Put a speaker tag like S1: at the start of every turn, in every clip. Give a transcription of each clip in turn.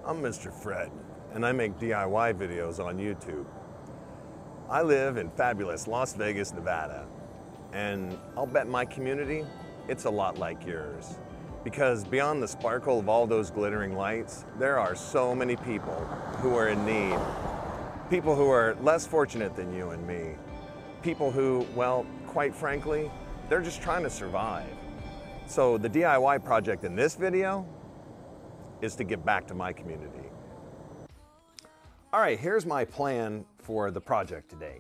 S1: I'm Mr. Fred, and I make DIY videos on YouTube. I live in fabulous Las Vegas, Nevada, and I'll bet my community, it's a lot like yours. Because beyond the sparkle of all those glittering lights, there are so many people who are in need. People who are less fortunate than you and me. People who, well, quite frankly, they're just trying to survive. So the DIY project in this video is to give back to my community. All right, here's my plan for the project today.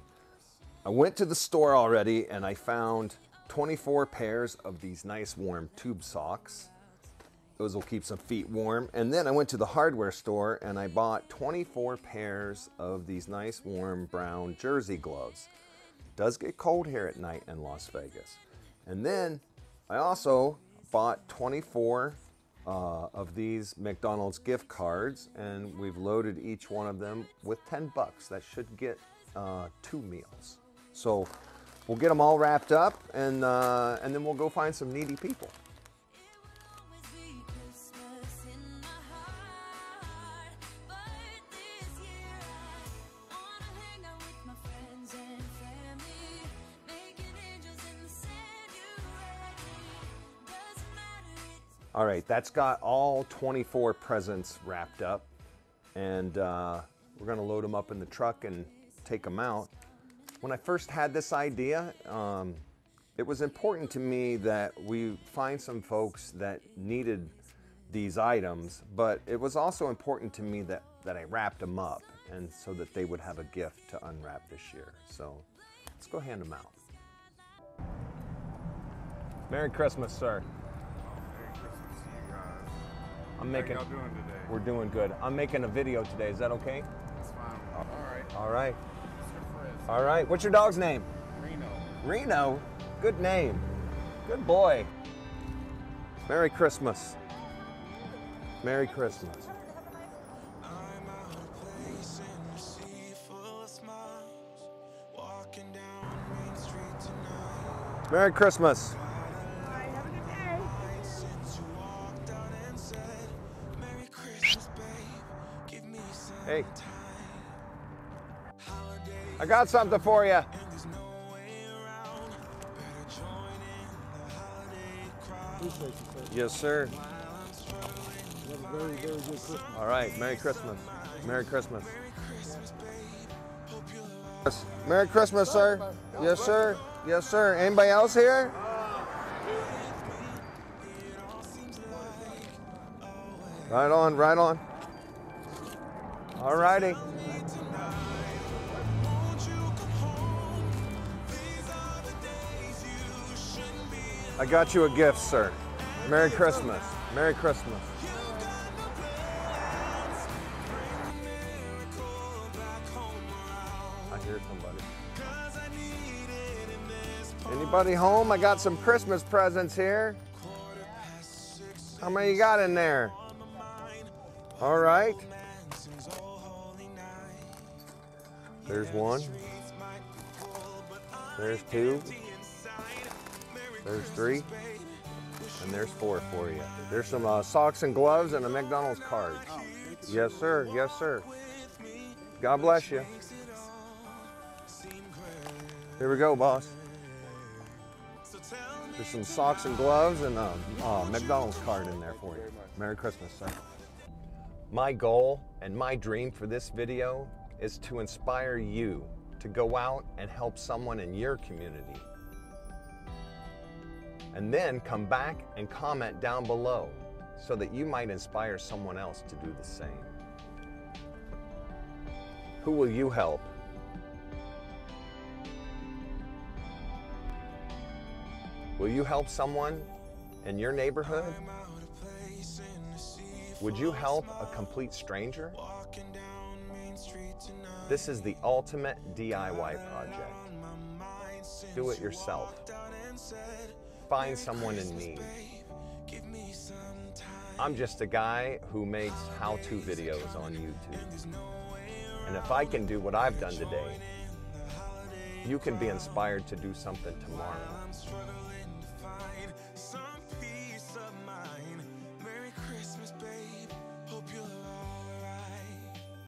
S1: I went to the store already and I found 24 pairs of these nice warm tube socks. Those will keep some feet warm. And then I went to the hardware store and I bought 24 pairs of these nice warm brown jersey gloves. It does get cold here at night in Las Vegas. And then I also bought 24 of these McDonald's gift cards, and we've loaded each one of them with 10 bucks. That should get 2 meals. So we'll get them all wrapped up, and then we'll go find some needy people. All right, that's got all 24 presents wrapped up, and we're gonna load them up in the truck and take them out. When I first had this idea, it was important to me that we find some folks that needed these items, but it was also important to me that I wrapped them up, and so that they would have a gift to unwrap this year. So let's go hand them out. Merry Christmas, sir. I'm making. How y'all doing today? We're doing good. I'm making a video today. Is that okay?
S2: That's fine. All right.
S1: All right.
S2: Mr. Fred.
S1: All right. What's your dog's name?
S2: Reno.
S1: Reno? Good name. Good boy. Merry Christmas. Merry Christmas. Merry Christmas. Hey, I got something for you. Yes, sir. All right, Merry Christmas. Merry Christmas. Merry Christmas, sir. Yes, sir. Yes, sir. Anybody else here? Right on, right on. All righty. I got you a gift, sir. Merry Christmas. Merry Christmas. I hear somebody. Anybody home? I got some Christmas presents here. How many you got in there? All right. There's one, there's two, there's three, and there's 4 for you. There's some socks and gloves and a McDonald's card. Yes, sir. Yes, sir. God bless you. Here we go, boss. There's some socks and gloves and a McDonald's card in there for you. Merry Christmas, sir. My goal and my dream for this video is to inspire you to go out and help someone in your community. And then come back and comment down below so that you might inspire someone else to do the same. Who will you help? Will you help someone in your neighborhood? Would you help a complete stranger? This is the ultimate DIY project. Do it yourself. Find someone in need. I'm just a guy who makes how-to videos on YouTube. And if I can do what I've done today, you can be inspired to do something tomorrow.